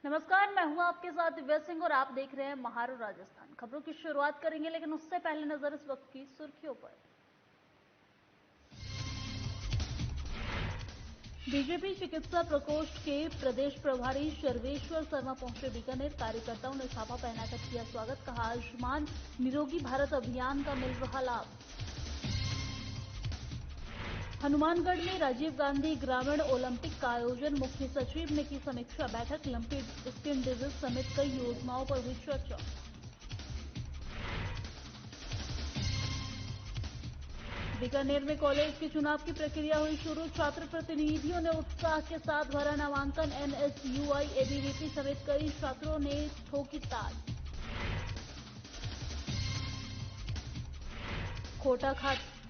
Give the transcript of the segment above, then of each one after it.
नमस्कार, मैं हूं आपके साथ दिव्या सिंह और आप देख रहे हैं महारो राजस्थान। खबरों की शुरुआत करेंगे, लेकिन उससे पहले नजर इस वक्त की सुर्खियों पर। बीजेपी चिकित्सा प्रकोष्ठ के प्रदेश प्रभारी सर्वेश्वर शर्मा पहुंचे बीकानेर। कार्यकर्ताओं ने छापा पहनाकर किया स्वागत। कहा, आयुष्मान निरोगी भारत अभियान का मिल रहा लाभ। हनुमानगढ़ में राजीव गांधी ग्रामीण ओलंपिक का आयोजन, मुख्य सचिव ने की समीक्षा बैठक। लंपी स्किन डिजीज समेत कई योजनाओं पर हुई चर्चा। बीकानेर में कॉलेज के चुनाव की प्रक्रिया हुई शुरू। छात्र प्रतिनिधियों ने उत्साह के साथ भरा नामांकन। एनएसयूआई, एबीवीपी समेत कई छात्रों ने ठोकी ताल।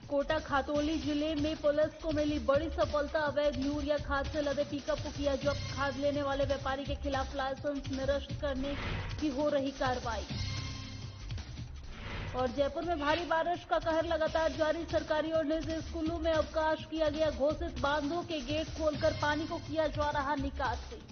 कोटा खातौली जिले में पुलिस को मिली बड़ी सफलता। अवैध यूरिया खाद से लदे पिकअप को किया जब्त। खाद लेने वाले व्यापारी के खिलाफ लाइसेंस निरस्त करने की हो रही कार्रवाई। और जयपुर में भारी बारिश का कहर लगातार जारी। सरकारी और निजी स्कूलों में अवकाश किया गया घोषित। बांधों के गेट खोलकर पानी को किया जा रहा निकासी।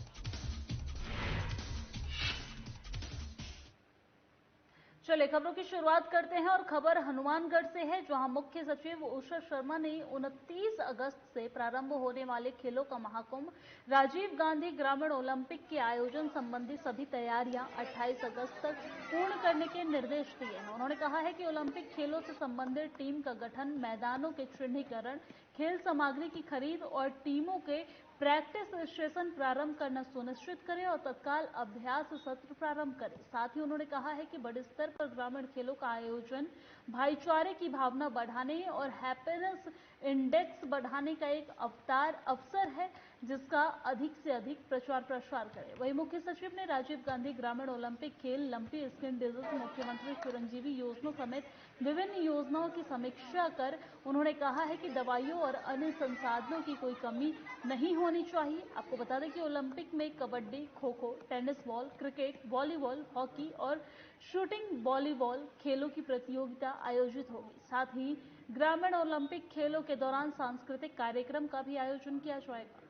चलिए खबरों की शुरुआत करते हैं और खबर हनुमानगढ़ से है, जहां मुख्य सचिव उषा शर्मा ने 29 अगस्त से प्रारंभ होने वाले खेलों का महाकुंभ राजीव गांधी ग्रामीण ओलंपिक के आयोजन संबंधी सभी तैयारियां 28 अगस्त तक पूर्ण करने के निर्देश दिए हैं। उन्होंने कहा है कि ओलंपिक खेलों से संबंधित टीम का गठन, मैदानों के चिन्हीकरण, खेल सामग्री की खरीद और टीमों के प्रैक्टिस सेशन प्रारंभ करना सुनिश्चित करें और तत्काल अभ्यास सत्र प्रारंभ करें। साथ ही उन्होंने कहा है कि बड़े स्तर पर ग्रामीण खेलों का आयोजन भाईचारे की भावना बढ़ाने और हैप्पीनेस इंडेक्स बढ़ाने का एक अवसर है, जिसका अधिक से अधिक प्रचार प्रसार करें। वहीं मुख्य सचिव ने राजीव गांधी ग्रामीण ओलंपिक खेल, लंपी स्किन डिजीज, मुख्यमंत्री चिरंजीवी योजना समेत विभिन्न योजनाओं की समीक्षा कर उन्होंने कहा है कि दवाइयों और अन्य संसाधनों की कोई कमी नहीं होनी चाहिए। आपको बता दें कि ओलंपिक में kabaddi, kho kho, tennis ball, cricket, volleyball, hockey और शूटिंग वॉलीबॉल खेलों की प्रतियोगिता आयोजित होगी। साथ ही ग्रामीण ओलंपिक खेलों के दौरान सांस्कृतिक कार्यक्रम का भी आयोजन किया जाएगा।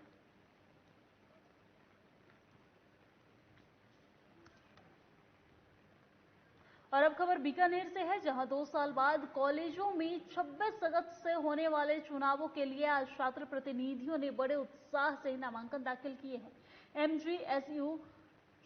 और अब खबर बीकानेर से है, जहां 2 साल बाद कॉलेजों में 26 अगस्त से होने वाले चुनावों के लिए आज छात्र प्रतिनिधियों ने बड़े उत्साह से नामांकन दाखिल किए हैं। एमजीएसयू,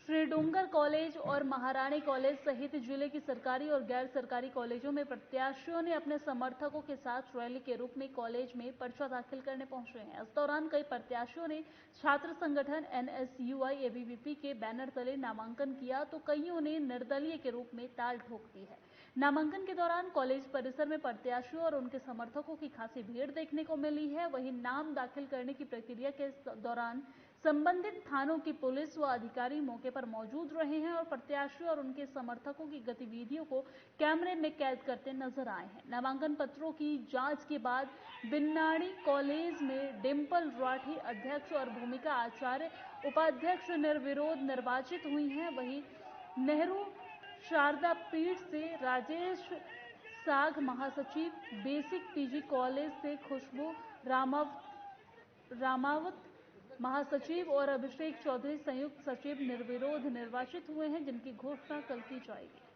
श्रीडूंगर कॉलेज और महारानी कॉलेज सहित जिले की सरकारी और गैर सरकारी कॉलेजों में प्रत्याशियों ने अपने समर्थकों के साथ रैली के रूप में कॉलेज में पर्चा दाखिल करने पहुंचे हैं। इस दौरान कई प्रत्याशियों ने छात्र संगठन एनएसयूआई, एबीवीपी के बैनर तले नामांकन किया, तो कईयों ने निर्दलीय के रूप में ताल ठोक दी है। नामांकन के दौरान कॉलेज परिसर में प्रत्याशियों और उनके समर्थकों की खासी भीड़ देखने को मिली है। वहीं नाम दाखिल करने की प्रक्रिया के दौरान संबंधित थानों की पुलिस व अधिकारी मौके पर मौजूद रहे हैं और प्रत्याशियों और उनके समर्थकों की गतिविधियों को कैमरे में कैद करते नजर आए हैं। नामांकन पत्रों की जांच के बाद बिन्नाड़ी कॉलेज में डिम्पल राठी अध्यक्ष और भूमिका आचार्य उपाध्यक्ष निर्विरोध निर्वाचित हुई हैं। वहीं नेहरू शारदा पीठ से राजेश साग महासचिव, बेसिक पीजी कॉलेज से खुशबू रामावत महासचिव और अभिषेक चौधरी संयुक्त सचिव निर्विरोध निर्वाचित हुए हैं, जिनकी घोषणा कल की जाएगी।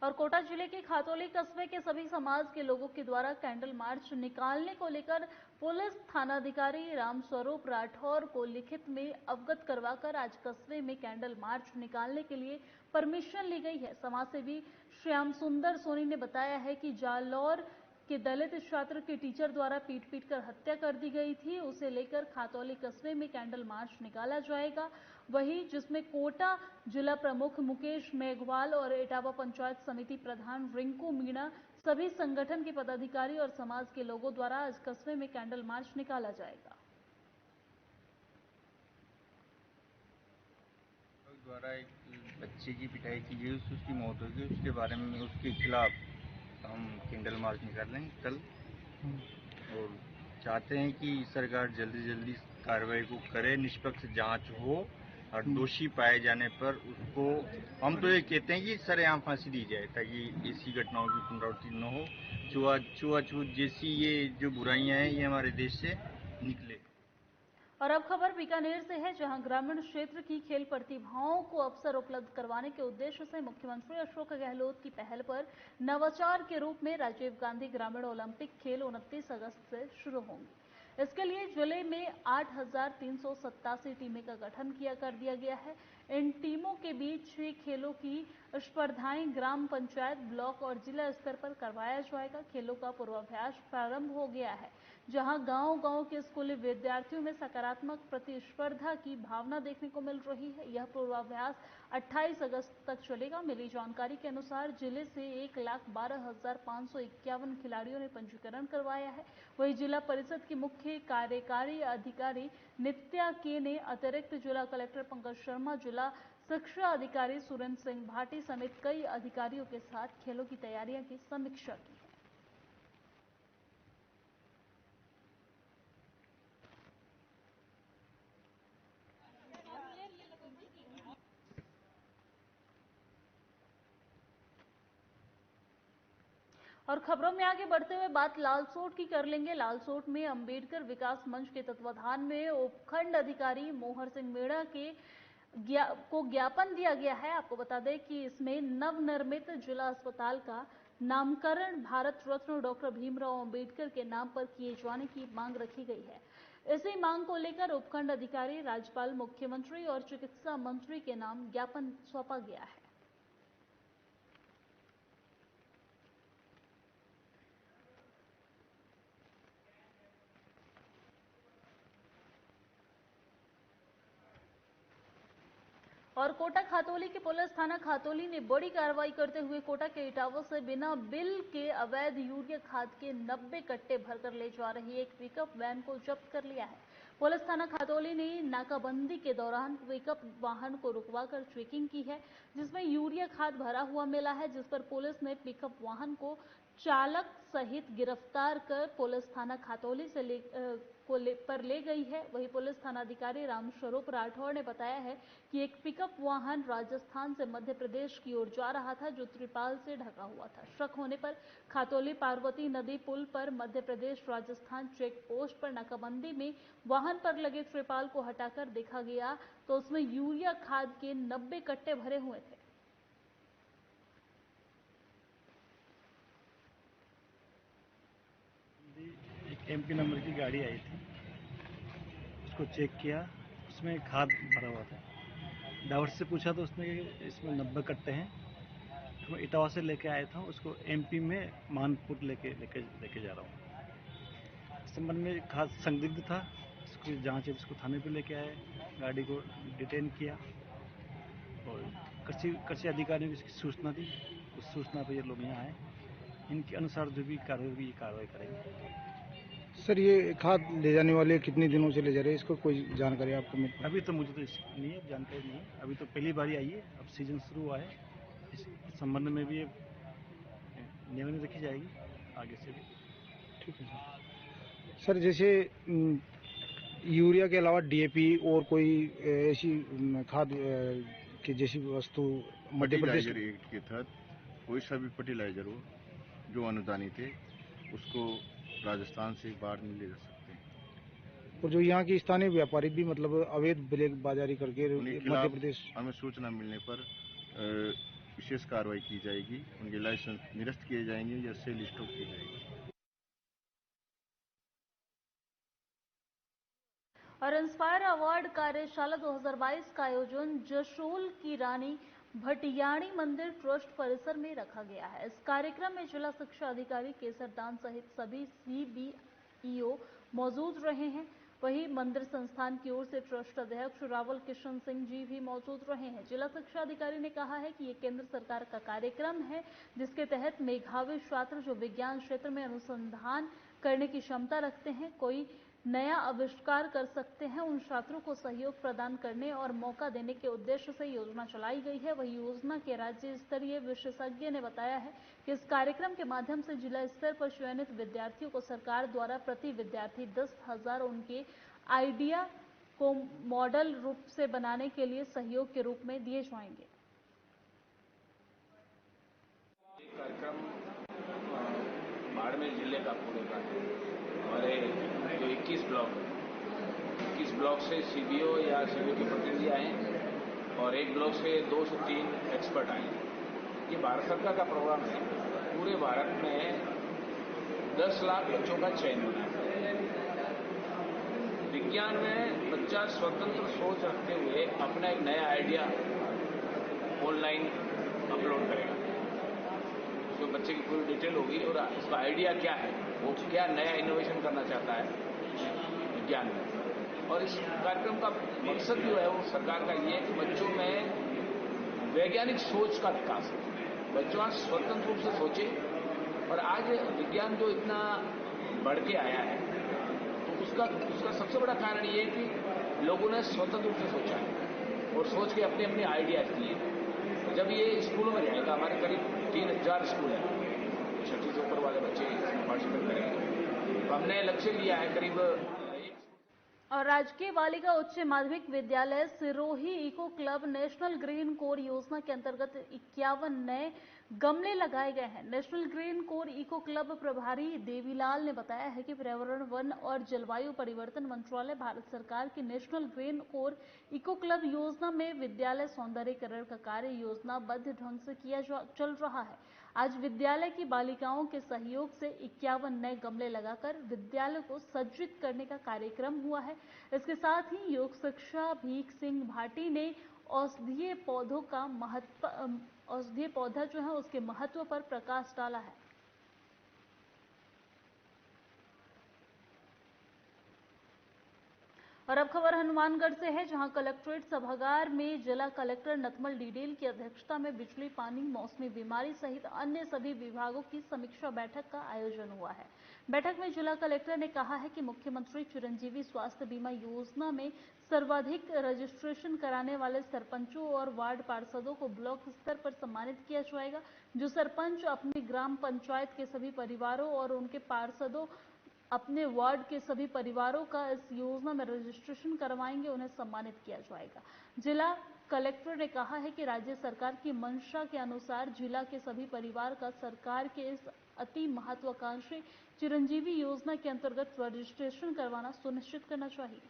और कोटा जिले के खातौली कस्बे के सभी समाज के लोगों के द्वारा कैंडल मार्च निकालने को लेकर पुलिस थानाधिकारी रामस्वरूप राठौर को लिखित में अवगत करवाकर आज कस्बे में कैंडल मार्च निकालने के लिए परमिशन ली गई है। समाजसेवी श्याम सुंदर सोनी ने बताया है कि जालौर के दलित छात्र के टीचर द्वारा पीट कर हत्या कर दी गई थी, उसे लेकर खातौली कस्बे में कैंडल मार्च निकाला जाएगा। वहीं जिसमें कोटा जिला प्रमुख मुकेश मेघवाल और इटावा पंचायत समिति प्रधान रिंकू मीणा, सभी संगठन के पदाधिकारी और समाज के लोगों द्वारा आज कस्बे में कैंडल मार्च निकाला जाएगा। द्वारा एक बच्चे की पिटाई की गई, उसकी मौत हो गई, उसके बारे में उसके खिलाफ हम कैंडल मार्च निकाल रहे हैं कल और चाहते हैं कि सरकार जल्दी कार्रवाई को करे, निष्पक्ष जांच हो और दोषी पाए जाने पर उसको हम तो ये कहते हैं कि सरेआम फांसी दी जाए ताकि ऐसी घटनाओं की पुनरावृत्ति न हो। छुआछूत जैसी ये जो बुराइयां हैं ये हमारे देश से निकले। और अब खबर बीकानेर से है, जहां ग्रामीण क्षेत्र की खेल प्रतिभाओं को अवसर उपलब्ध करवाने के उद्देश्य से मुख्यमंत्री अशोक गहलोत की पहल पर नवाचार के रूप में राजीव गांधी ग्रामीण ओलंपिक खेल 29 अगस्त से शुरू होंगे। इसके लिए जिले में 8,387 टीमें का गठन कर दिया गया है। इन टीमों के बीच 6 खेलों की स्पर्धाएं ग्राम पंचायत, ब्लॉक और जिला स्तर पर करवाया जाएगा। खेलों का पूर्वाभ्यास प्रारंभ हो गया है, जहां गांव-गांव के स्कूली विद्यार्थियों में सकारात्मक प्रतिस्पर्धा की भावना देखने को मिल रही है। यह पूर्वाभ्यास 28 अगस्त तक चलेगा। मिली जानकारी के अनुसार जिले से 1,12,551 खिलाड़ियों ने पंजीकरण करवाया है। वहीं जिला परिषद की मुख्य कार्यकारी अधिकारी नित्या के ने अतिरिक्त जिला कलेक्टर पंकज शर्मा, जिला शिक्षा अधिकारी सुरेंद्र सिंह भाटी समेत कई अधिकारियों के साथ खेलों की तैयारियों की समीक्षा की। और खबरों में आगे बढ़ते हुए बात लालसोट की कर लेंगे। लालसोट में अंबेडकर विकास मंच के तत्वाधान में उपखंड अधिकारी मोहर सिंह मेड़ा को ज्ञापन दिया गया है। आपको बता दें कि इसमें नवनिर्मित जिला अस्पताल का नामकरण भारत रत्न डॉक्टर भीमराव अंबेडकर के नाम पर किए जाने की मांग रखी गई है। इसी मांग को लेकर उपखंड अधिकारी, राज्यपाल, मुख्यमंत्री और चिकित्सा मंत्री के नाम ज्ञापन सौंपा गया है। और कोटा खातौली के पुलिस थाना खातौली ने बड़ी कार्रवाई करते हुए कोटा के इटावा से बिना बिल के अवैध यूरिया खाद के 90 कट्टे भरकर ले जा रही एक पिकअप वैन को जब्त कर लिया है। पुलिस थाना खातौली ने नाकाबंदी के दौरान पिकअप वाहन को रुकवाकर चेकिंग की है, जिसमें यूरिया खाद भरा हुआ मिला है, जिस पर पुलिस ने पिकअप वाहन को चालक सहित गिरफ्तार कर पुलिस थाना खातौली से ले गई है। वहीं पुलिस थानाधिकारी रामस्वरूप राठौर ने बताया है कि एक पिकअप वाहन राजस्थान से मध्य प्रदेश की ओर जा रहा था, जो त्रिपाल से ढका हुआ था। शक होने पर खातौली पार्वती नदी पुल पर मध्य प्रदेश राजस्थान चेक पोस्ट पर नाकाबंदी में वाहन पर लगे त्रिपाल को हटाकर देखा गया तो उसमें यूरिया खाद के 90 कट्टे भरे हुए थे। एक एमपी नंबर की गाड़ी आई थी, उसको चेक किया, उसमें खाद भरा हुआ था। ड्राइवर से पूछा तो उसने इसमें 90 कट्टे हैं। तो मैं इटावा से लेके आया था, उसको एमपी में मानपुर लेके जा रहा हूँ। इस संबंध में खाद संदिग्ध था, इसको जांच है, इसको थाने पे लेके आए, गाड़ी को डिटेन किया और कृषि अधिकारियों को इसकी सूचना दी। उस सूचना पर ये लोग यहाँ आए, इनके अनुसार जो भी कार्रवाई करेंगे। सर, ये खाद ले जाने वाले कितने दिनों से ले जा रहे हैं, इसको कोई जानकारी आपको मिल? अभी तो मुझे तो नहीं है, जानकारी नहीं है। अभी तो पहली बारी आई है, अब सीजन शुरू हुआ है। इस संबंध में भी निगरानी रखी जाएगी आगे से भी। ठीक है सर। सर, जैसे यूरिया के अलावा डीएपी और कोई ऐसी खाद की जैसी वस्तु मध्य प्रदेश एक्ट के तहत कोई सा भी फर्टिलाइजर हो जो अनुदानित है, उसको राजस्थान से बाहर नहीं ले जा सकते। और जो यहाँ के स्थानीय व्यापारी भी मतलब अवैध ब्लैक बाजारी करके मध्य प्रदेश, हमें सूचना मिलने पर विशेष कार्रवाई की जाएगी, उनके लाइसेंस निरस्त किए जाएंगे या सेल स्टॉप की जाएगी। और इंस्पायर अवार्ड कार्यशाला 2022 का आयोजन जशोल की रानी भटियाणी मंदिर ट्रस्ट परिसर में रखा गया है। इस कार्यक्रम में जिला शिक्षा अधिकारी केसर दान सहित सभी CBEO मौजूद रहे हैं। वहीं मंदिर संस्थान की ओर से ट्रस्ट अध्यक्ष रावल किशन सिंह जी भी मौजूद रहे हैं। जिला शिक्षा अधिकारी ने कहा है कि ये केंद्र सरकार का कार्यक्रम है, जिसके तहत मेधावी छात्र जो विज्ञान क्षेत्र में अनुसंधान करने की क्षमता रखते हैं, कोई नया आविष्कार कर सकते हैं, उन छात्रों को सहयोग प्रदान करने और मौका देने के उद्देश्य से योजना चलाई गई है। वही योजना के राज्य स्तरीय विशेषज्ञ ने बताया है कि इस कार्यक्रम के माध्यम से जिला स्तर पर चयनित विद्यार्थियों को सरकार द्वारा प्रति विद्यार्थी 10,000 उनके आइडिया को मॉडल रूप से बनाने के लिए सहयोग के रूप में दिए जाएंगे। कार्यक्रम बाड़मेर जिले का पूरे का हमारे जो 21 ब्लॉक से सीबीओ या सीबीओ के प्रतिनिधि आए और एक ब्लॉक से 2 से 3 एक्सपर्ट आए। ये भारत सरकार का प्रोग्राम है। पूरे भारत में 10 लाख बच्चों का चयन होना है। विज्ञान में बच्चा स्वतंत्र सोच रखते हुए अपना एक नया आइडिया ऑनलाइन अपलोड करेगा। उसमें बच्चे की पूरी डिटेल होगी और उसका आइडिया क्या है, वो क्या नया इनोवेशन करना चाहता है विज्ञान में। और इस कार्यक्रम का मकसद जो है वो सरकार का ये है कि बच्चों में वैज्ञानिक सोच का विकास है। बच्चों आज स्वतंत्र रूप से सोचे। और आज विज्ञान जो इतना बढ़ के आया है तो उसका सबसे बड़ा कारण ये है कि लोगों ने स्वतंत्र रूप से सोचा है और सोच के अपने अपने आइडियाज दिए। जब ये स्कूलों में जाएगा, हमारे करीब 3000 स्कूल हैं, छठी से ऊपर वाले बच्चे इसमें पार्टिसिपेट करेंगे। तो हमने लक्ष्य लिया है करीब। और राजकीय बालिका उच्च माध्यमिक विद्यालय Sirohi eco club national green corps योजना के अंतर्गत 51 नए गमले लगाए गए हैं। National green corps eco club प्रभारी देवीलाल ने बताया है कि पर्यावरण, वन और जलवायु परिवर्तन मंत्रालय भारत सरकार की national green corps eco club योजना में विद्यालय सौंदर्यीकरण का कार्य योजनाबद्ध ढंग से चल रहा है। आज विद्यालय की बालिकाओं के सहयोग से 51 नए गमले लगाकर विद्यालय को सज्जित करने का कार्यक्रम हुआ है। इसके साथ ही योग शिक्षा भीख सिंह भाटी ने औषधीय पौधा जो है उसके महत्व पर प्रकाश डाला है। और अब खबर हनुमानगढ़ से है, जहां कलेक्ट्रेट सभागार में जिला कलेक्टर नथमल डिडेल की अध्यक्षता में बिजली, पानी, मौसमी बीमारी सहित अन्य सभी विभागों की समीक्षा बैठक का आयोजन हुआ है। बैठक में जिला कलेक्टर ने कहा है कि मुख्यमंत्री चिरंजीवी स्वास्थ्य बीमा योजना में सर्वाधिक रजिस्ट्रेशन कराने वाले सरपंचों और वार्ड पार्षदों को ब्लॉक स्तर पर सम्मानित किया जाएगा। जो सरपंच अपनी ग्राम पंचायत के सभी परिवारों और उनके पार्षदों अपने वार्ड के सभी परिवारों का इस योजना में रजिस्ट्रेशन करवाएंगे, उन्हें सम्मानित किया जाएगा। जिला कलेक्टर ने कहा है कि राज्य सरकार की मंशा के अनुसार जिला के सभी परिवार का सरकार के इस अति महत्वाकांक्षी चिरंजीवी योजना के अंतर्गत रजिस्ट्रेशन करवाना सुनिश्चित करना चाहिए।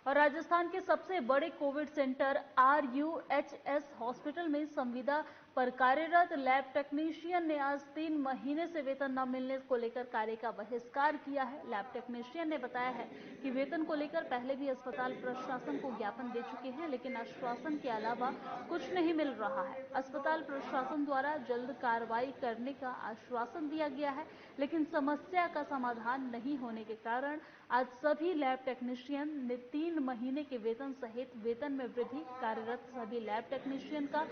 और राजस्थान के सबसे बड़े कोविड सेंटर RUHS हॉस्पिटल में संविदा पर कार्यरत लैब टेक्नीशियन ने आज 3 महीने से वेतन न मिलने को लेकर कार्य का बहिष्कार किया है। लैब टेक्नीशियन ने बताया है कि वेतन को लेकर पहले भी अस्पताल प्रशासन को ज्ञापन दे चुके हैं, लेकिन आश्वासन के अलावा कुछ नहीं मिल रहा है। अस्पताल प्रशासन द्वारा जल्द कार्रवाई करने का आश्वासन दिया गया है, लेकिन समस्या का समाधान नहीं होने के कारण आज सभी लैब टेक्नीशियन ने 3 महीने के वेतन सहित वेतन में वृद्धि, कार्यरत सभी लैब टेक्नीशियन का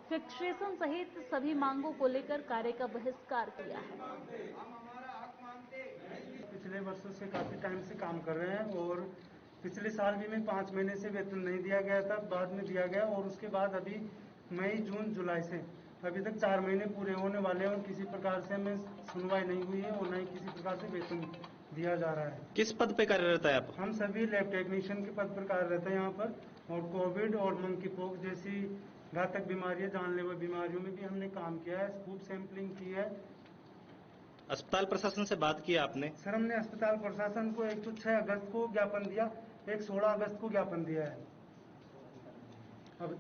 फिक्सेशन सहित सभी मांगों को लेकर कार्य का बहिष्कार किया है। पिछले वर्षों से काफी टाइम से काम कर रहे हैं और पिछले साल भी में 5 महीने से वेतन नहीं दिया गया था, बाद में दिया गया और उसके बाद अभी मई, जून, जुलाई से अभी तक 4 महीने पूरे होने वाले हैं और किसी प्रकार से हमें सुनवाई नहीं हुई है और न ही किसी प्रकार से वेतन दिया जा रहा है। किस पद पे कार्यरत है आप? हम सभी लैब टेक्नीशियन के पद पर कार्यरत है यहाँ पर, और कोविड और मंकी पॉक्स जैसी घातक बीमारियां, जानलेवा बीमारियों में भी हमने काम किया है, खूब सैंपलिंग की है। अस्पताल प्रशासन से बात की आपने? सर, हमने अस्पताल प्रशासन को 1 तो 6 अगस्त को ज्ञापन दिया, एक 16 अगस्त को ज्ञापन दिया है। अब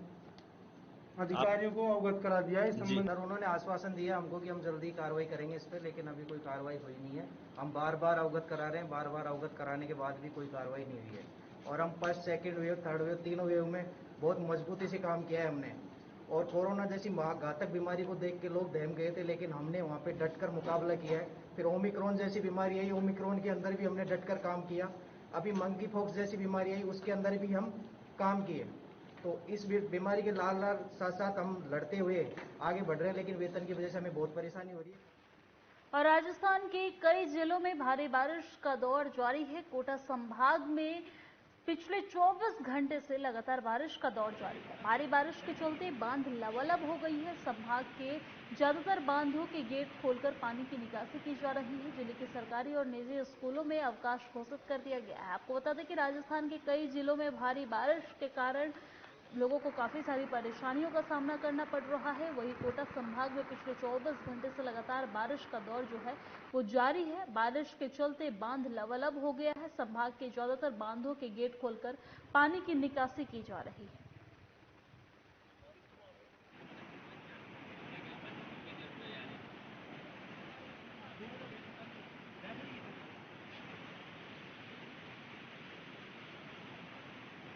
अधिकारियों को अवगत करा दिया है इस संबंध। सर, उन्होंने आश्वासन दिया हमको कि हम जल्दी कार्रवाई करेंगे इस पर, लेकिन अभी कोई कार्रवाई हुई नहीं है। हम बार बार अवगत करा रहे हैं, बार बार अवगत कराने के बाद भी कोई कार्रवाई नहीं हुई है। और हम first, second wave, third wave, तीनों वेव में बहुत मजबूती से काम किया है हमने। और कोरोना जैसी घातक बीमारी को देख के लोग दहम गए थे, लेकिन हमने वहाँ पे डटकर मुकाबला किया है। फिर ओमिक्रॉन जैसी बीमारी आई, ओमिक्रॉन के अंदर भी हमने डटकर काम किया। अभी मंकी पॉक्स जैसी बीमारी आई, उसके अंदर भी हम काम किए। तो इस बीमारी के साथ साथ हम लड़ते हुए आगे बढ़ रहे हैं, लेकिन वेतन की वजह से हमें बहुत परेशानी हो रही है। और राजस्थान के कई जिलों में भारी बारिश का दौर जारी है। कोटा संभाग में पिछले 24 घंटे से लगातार बारिश का दौर जारी है। भारी बारिश के चलते बांध लबालब हो गई है। संभाग के ज्यादातर बांधों के गेट खोलकर पानी की निकासी की जा रही है। जिले के सरकारी और निजी स्कूलों में अवकाश घोषित कर दिया गया है। आपको बता दें कि राजस्थान के कई जिलों में भारी बारिश के कारण लोगों को काफी सारी परेशानियों का सामना करना पड़ रहा है। वहीं कोटा संभाग में पिछले 24 घंटे से लगातार बारिश का दौर जो है वो जारी है। बारिश के चलते बांध लबालब हो गया है। संभाग के ज्यादातर बांधों के गेट खोलकर पानी की निकासी की जा रही है।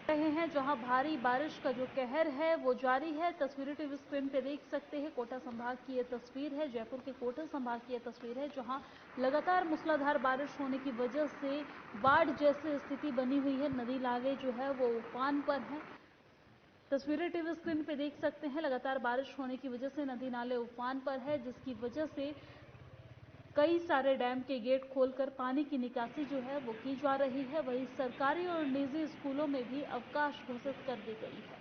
रहे हैं जहां भारी बारिश का जो कहर है वो जारी है। तस्वीरें टीवी स्क्रीन पे देख सकते हैं। कोटा संभाग की ये तस्वीर है, जयपुर के कोटा संभाग की ये तस्वीर है, जहां लगातार मूसलाधार बारिश होने की वजह से बाढ़ जैसी स्थिति बनी हुई है। नदी नाले जो है वो उफान पर है। तस्वीरें टीवी स्क्रीन पे देख सकते हैं। लगातार बारिश होने की वजह से नदी नाले उफान पर है, जिसकी वजह से कई सारे डैम के गेट खोलकर पानी की निकासी जो है वो की जा रही है। वहीं सरकारी और निजी स्कूलों में भी अवकाश घोषित कर दी गई है।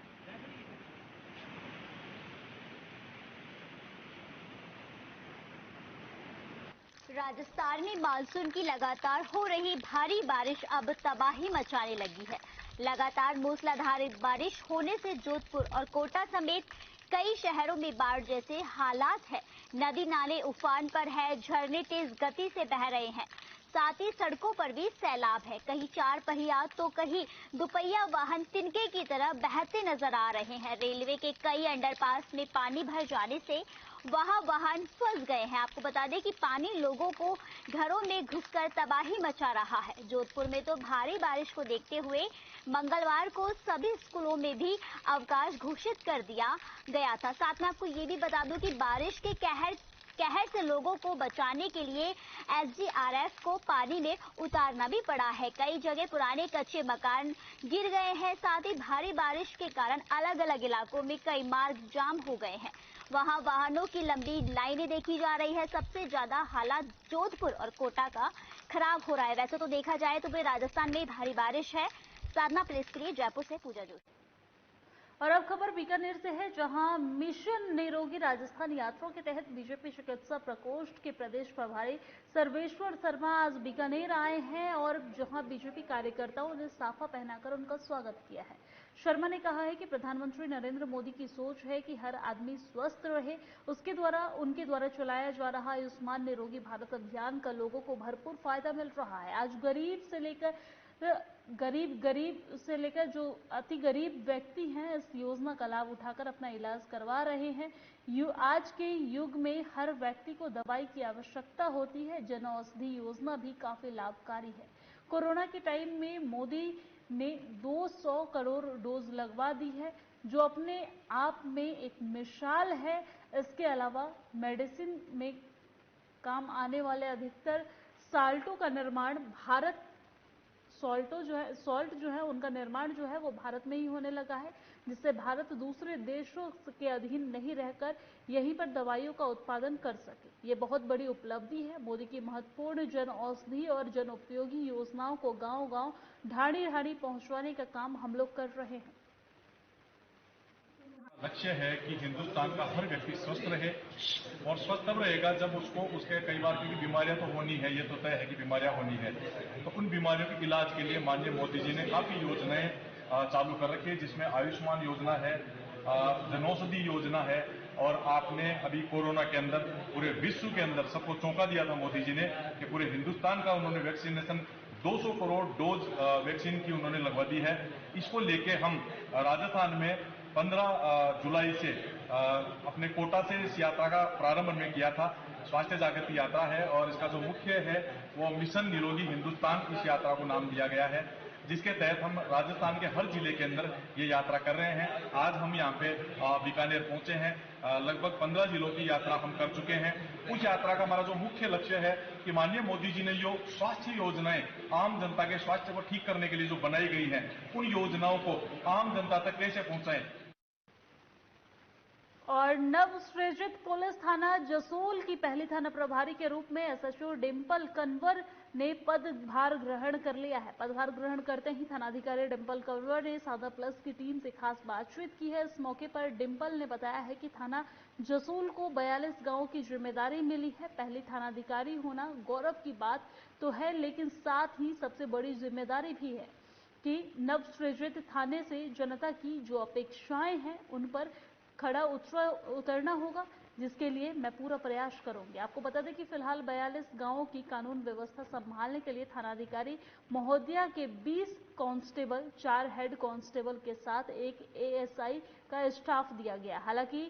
राजस्थान में मानसून की लगातार हो रही भारी बारिश अब तबाही मचाने लगी है। लगातार मूसलाधार बारिश होने से जोधपुर और कोटा समेत कई शहरों में बाढ़ जैसे हालात है। नदी नाले उफान पर है, झरने तेज गति से बह रहे हैं, साथ ही सड़कों पर भी सैलाब है। कहीं चार पहिया तो कहीं दुपहिया वाहन तिनके की तरह बहते नजर आ रहे हैं। रेलवे के कई अंडरपास में पानी भर जाने से वहां वाहन फंस गए हैं। आपको बता दें कि पानी लोगों को घरों में घुसकर तबाही मचा रहा है। जोधपुर में तो भारी बारिश को देखते हुए मंगलवार को सभी स्कूलों में भी अवकाश घोषित कर दिया गया था। साथ में आपको ये भी बता दूं कि बारिश के कहर से लोगों को बचाने के लिए एसडीआरएफ को पानी में उतारना भी पड़ा है। कई जगह पुराने कच्चे मकान गिर गए हैं। साथ ही भारी बारिश के कारण अलग अलग इलाकों में कई मार्ग जाम हो गए हैं। वहां वाहनों की लंबी लाइनें देखी जा रही है। सबसे ज्यादा हालात जोधपुर और कोटा का खराब हो रहा है। वैसे तो देखा जाए तो पूरे राजस्थान में भारी बारिश है। साधना प्रेस के लिए जयपुर से पूजा जोशी। और अब खबर बीकानेर से है, जहां मिशन निरोगी राजस्थान यात्रा के तहत बीजेपी चिकित्सा प्रकोष्ठ के प्रदेश प्रभारी सर्वेश्वर शर्मा आज बीकानेर आए हैं और जहां बीजेपी कार्यकर्ताओं ने साफा पहनाकर उनका स्वागत किया है। शर्मा ने कहा है कि प्रधानमंत्री नरेंद्र मोदी की सोच है कि हर आदमी स्वस्थ रहे। उनके द्वारा चलाया जा रहा आयुष्मान निरोगी भारत अभियान का लोगों को भरपूर फायदा मिल रहा है। आज गरीब से लेकर जो अति गरीब व्यक्ति हैं इस योजना का लाभ उठाकर अपना इलाज करवा रहे हैं। आज के युग में हर व्यक्ति को दवाई की आवश्यकता होती है। जन औषधि योजना भी काफी लाभकारी है। कोरोना के टाइम में मोदी ने 200 करोड़ डोज लगवा दी है, जो अपने आप में एक मिसाल है। इसके अलावा मेडिसिन में काम आने वाले अधिकतर साल्टों का निर्माण सॉल्ट जो है उनका निर्माण जो है वो भारत में ही होने लगा है, जिससे भारत दूसरे देशों के अधीन नहीं रहकर यहीं पर दवाइयों का उत्पादन कर सके। ये बहुत बड़ी उपलब्धि है। मोदी की महत्वपूर्ण जन औषधि और जन उपयोगी योजनाओं को गांव-गांव ढाणी-ढाणी पहुंचवाने का काम हम लोग कर रहे हैं। लक्ष्य है कि हिंदुस्तान का हर व्यक्ति स्वस्थ रहे और स्वस्थ तब रहेगा जब उसके कई बार क्योंकि बीमारियां तो होनी है, ये तो तय है कि बीमारियां होनी है। तो उन बीमारियों के इलाज के लिए माननीय मोदी जी ने काफी योजनाएं चालू कर रखी है, जिसमें आयुष्मान योजना है, जनौषधि योजना है और आपने अभी कोरोना के अंदर पूरे विश्व के अंदर सबको चौंका दिया था मोदी जी ने कि पूरे हिंदुस्तान का उन्होंने वैक्सीनेशन 200 करोड़ डोज वैक्सीन की उन्होंने लगवा दी है। इसको लेके हम राजस्थान में 15 जुलाई से अपने कोटा से इस यात्रा का प्रारंभ हमने किया था। स्वास्थ्य जागृति यात्रा है और इसका जो मुख्य है वो मिशन निरोगी हिंदुस्तान इस यात्रा को नाम दिया गया है, जिसके तहत हम राजस्थान के हर जिले के अंदर ये यात्रा कर रहे हैं। आज हम यहाँ पे बीकानेर पहुंचे हैं। लगभग 15 जिलों की यात्रा हम कर चुके हैं। उस यात्रा का हमारा जो मुख्य लक्ष्य है कि माननीय मोदी जी ने जो स्वास्थ्य योजनाएं आम जनता के स्वास्थ्य को ठीक करने के लिए जो बनाई गई हैं, उन योजनाओं को आम जनता तक कैसे पहुंचाएं। और नव सृजित पुलिस थाना जसोल की पहली थाना प्रभारी के रूप में एसएचओ डिंपल कन्वर ने पदभार ग्रहण कर लिया है। पदभार ग्रहण करते ही थानाधिकारी डिंपल कन्वर ने सादा प्लस की टीम से खास बातचीत की है। इस मौके पर डिंपल ने बताया है कि थाना जसोल को 42 गांवों की जिम्मेदारी मिली है। पहली थानाधिकारी होना गौरव की बात तो है, लेकिन साथ ही सबसे बड़ी जिम्मेदारी भी है कि नव सृजित थाने से जनता की जो अपेक्षाएं हैं उन पर खड़ा उतरना होगा, जिसके लिए मैं पूरा प्रयास करूंगी। आपको बता दें कि फिलहाल 42 गांवों की कानून व्यवस्था संभालने के लिए थानाधिकारी महोदया के 20 कांस्टेबल, 4 हेड कांस्टेबल के साथ एक एएसआई का स्टाफ दिया गया। हालांकि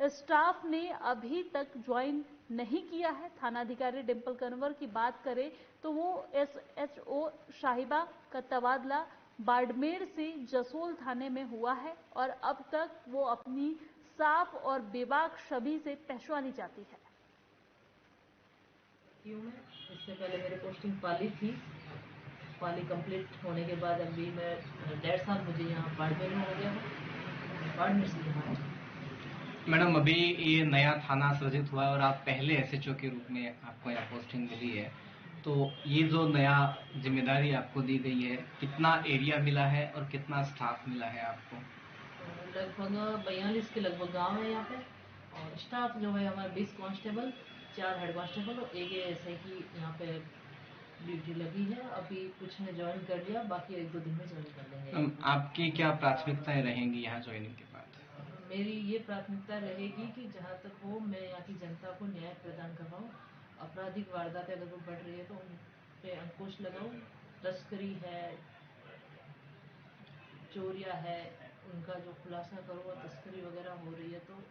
स्टाफ ने अभी तक ज्वाइन नहीं किया है। थानाधिकारी डिंपल कन्वर की बात करें तो वो एसएचओ साहिबा का तबादला बाड़मेर से जसोल थाने में हुआ है और अब तक वो अपनी साफ और बेबाक छवि से पहचानी जाती है। इससे पहले मेरी पोस्टिंग पाली थी। पाली कंप्लीट होने के बाद अभी मैं 1.5 साल मुझे यहाँ बाड़मेर में हो गया है। बाड़मेर से यहाँ मैडम अभी ये नया थाना सृजित हुआ और आप पहले एसएचओ के रूप में आपको यहाँ पोस्टिंग मिली है, तो ये जो नया जिम्मेदारी आपको दी गई है, कितना एरिया मिला है और कितना स्टाफ मिला है आपको? लगभग 42 के लगभग गांव है यहाँ पे और स्टाफ जो है हमारे 20 कांस्टेबल, 4 हेड कांस्टेबल और एक एएसआई की यहाँ पे ड्यूटी लगी है। अभी कुछ ने ज्वाइन कर लिया, बाकी 1-2 दिन में ज्वाइन कर लेंगे। आपकी क्या प्राथमिकताएं रहेंगी यहाँ ज्वाइनिंग के बाद? मेरी ये प्राथमिकता रहेगी कि जहाँ तक हो मैं यहाँ की जनता को न्याय प्रदान कर पाऊँ। आपराधिक वारदातें अगर बढ़ रही है तो उन पे अंकुश लगाऊं। तस्करी है, चोरियां है, उनका जो खुलासा करो और तस्करी वगैरह हो रही है तो।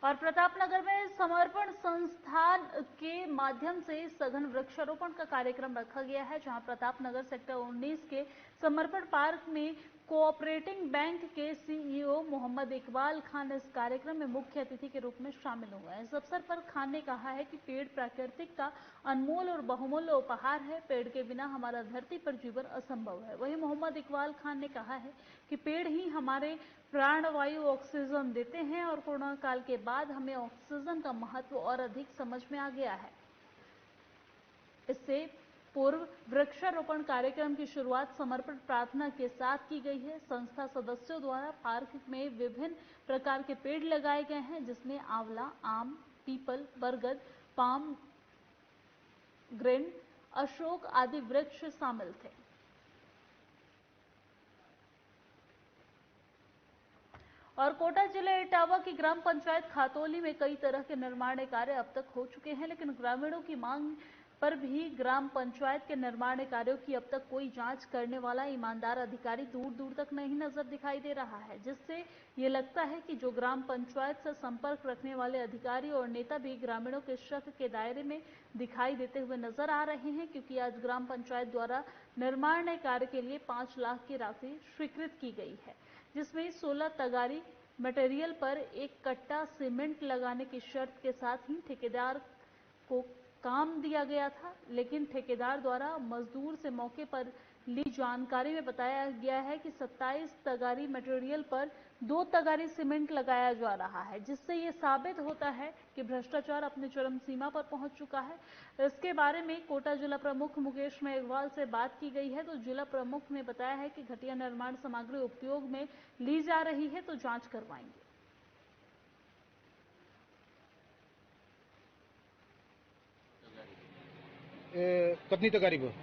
और प्रतापनगर में समर्पण संस्थान के माध्यम से सघन वृक्षारोपण का कार्यक्रम रखा गया है, जहां प्रतापनगर सेक्टर 19 के समर्पण पार्क में कोऑपरेटिव बैंक के सीईओ मोहम्मद इकबाल खान इस कार्यक्रम में मुख्य अतिथि के रूप में शामिल हुए। इस अवसर पर खान ने कहा है कि पेड़ प्रकृति का अनमोल और बहुमूल्य उपहार है। पेड़ के बिना हमारा धरती पर जीवन असंभव है। वहीं मोहम्मद इकबाल खान ने कहा है कि पेड़ ही हमारे प्राणवायु ऑक्सीजन देते हैं और कोरोना काल के बाद हमें ऑक्सीजन का महत्व और अधिक समझ में आ गया है। इससे पूर्व वृक्षारोपण कार्यक्रम की शुरुआत समर्पण प्रार्थना के साथ की गई है। संस्था सदस्यों द्वारा पार्क में विभिन्न प्रकार के पेड़ लगाए गए हैं, जिसमें आंवला, आम, पीपल, बरगद, पाम, ग्रीन, अशोक आदि वृक्ष शामिल थे। और कोटा जिले इटावा की ग्राम पंचायत खातौली में कई तरह के निर्माण कार्य अब तक हो चुके हैं, लेकिन ग्रामीणों की मांग पर भी ग्राम पंचायत के निर्माण कार्यों की अब तक कोई जांच करने वाला ईमानदार अधिकारी दूर दूर तक नहीं नजर दिखाई दे रहा है, जिससे ये लगता है कि जो ग्राम पंचायत से संपर्क रखने वाले अधिकारी और नेता भी ग्रामीणों के शक के दायरे में दिखाई देते हुए नजर आ रहे हैं। क्योंकि आज ग्राम पंचायत द्वारा निर्माण कार्य के लिए 5 लाख की राशि स्वीकृत की गई है, जिसमें 16 तगारी मटेरियल पर 1 कट्टा सीमेंट लगाने की शर्त के साथ ही ठेकेदार को काम दिया गया था। लेकिन ठेकेदार द्वारा मजदूर से मौके पर ली जानकारी में बताया गया है कि 27 तगारी मटेरियल पर 2 तगारी सीमेंट लगाया जा रहा है, जिससे ये साबित होता है कि भ्रष्टाचार अपने चरम सीमा पर पहुंच चुका है। इसके बारे में कोटा जिला प्रमुख मुकेश मेघवाल से बात की गई है, तो जिला प्रमुख ने बताया है कि घटिया निर्माण सामग्री उपयोग में ली जा रही है, तो जांच करवाएंगे। कितनी तगारी पर?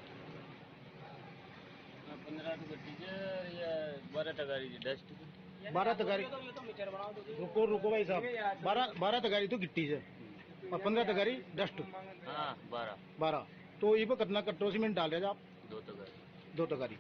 15 तो गट्टी या 12 तगारी 12 तगारी। रुको भाई साहब, 12 तगारी तो गिट्टी से और 15 तगारी डस्ट। हाँ 12। तो ये पर कितना कट्टो सीमेंट डाल रहे आप? 2 तगारी।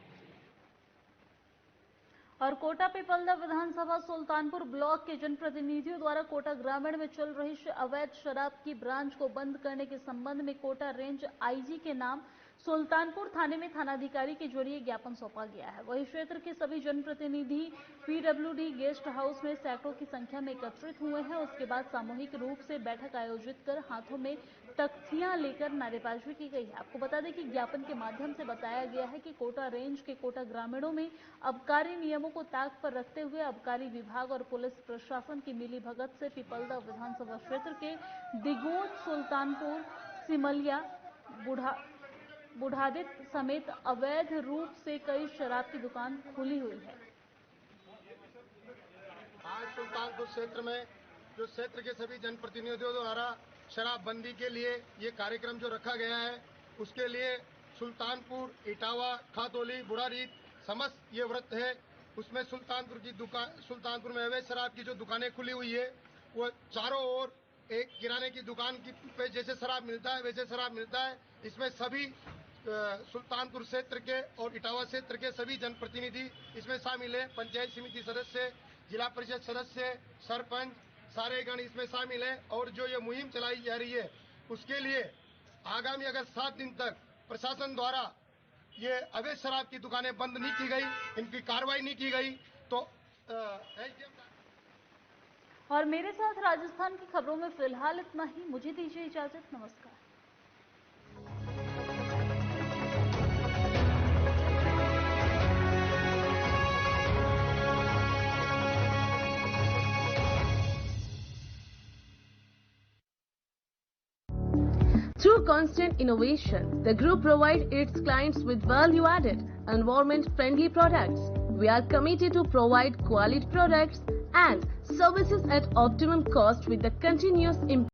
और कोटा पिपलदा विधानसभा सुल्तानपुर ब्लॉक के जनप्रतिनिधियों द्वारा कोटा ग्रामीण में चल रही अवैध शराब की ब्रांच को बंद करने के संबंध में कोटा रेंज आईजी के नाम सुल्तानपुर थाने में थानाधिकारी के जरिए ज्ञापन सौंपा गया है। वही क्षेत्र के सभी जनप्रतिनिधि पीडब्ल्यूडी गेस्ट हाउस में सैकड़ों की संख्या में एकत्रित हुए हैं। उसके बाद सामूहिक रूप से बैठक आयोजित कर हाथों में तख्तियां लेकर नारेबाजी की गई है। आपको बता दें कि ज्ञापन के माध्यम से बताया गया है कि कोटा रेंज के कोटा ग्रामीणों में आबकारी नियमों को ताक पर रखते हुए आबकारी विभाग और पुलिस प्रशासन की मिलीभगत से पिपलदा विधानसभा क्षेत्र के दिगोद, सुल्तानपुर, सिमलिया, बुढ़ादित समेत अवैध रूप से कई शराब की दुकान खुली हुई है। आज सुल्तानपुर क्षेत्र में जो क्षेत्र के सभी जनप्रतिनिधियों द्वारा शराबबंदी के लिए ये कार्यक्रम जो रखा गया है, उसके लिए सुल्तानपुर, इटावा, खातौली, बुढ़ारीत समस्त ये व्रत है। उसमें सुल्तानपुर में अवैध शराब की जो दुकानें खुली हुई है, वो चारों ओर एक किराने की दुकान की पे जैसे शराब मिलता है वैसे शराब मिलता है। इसमें सभी सुल्तानपुर क्षेत्र के और इटावा क्षेत्र के सभी जनप्रतिनिधि इसमें शामिल है। पंचायत समिति सदस्य, जिला परिषद सदस्य, सरपंच, सारे गण इसमें शामिल है। और जो ये मुहिम चलाई जा रही है, उसके लिए आगामी अगर 7 दिन तक प्रशासन द्वारा ये अवैध शराब की दुकानें बंद नहीं की गई, इनकी कार्रवाई नहीं की गई तो और मेरे साथ राजस्थान की खबरों में फिलहाल इतना ही। मुझे दीजिए इजाजत। नमस्कार। Through constant innovation, the group provides its clients with value-added, environment-friendly products. We are committed to provide quality products and services at optimum cost with the continuous improvement.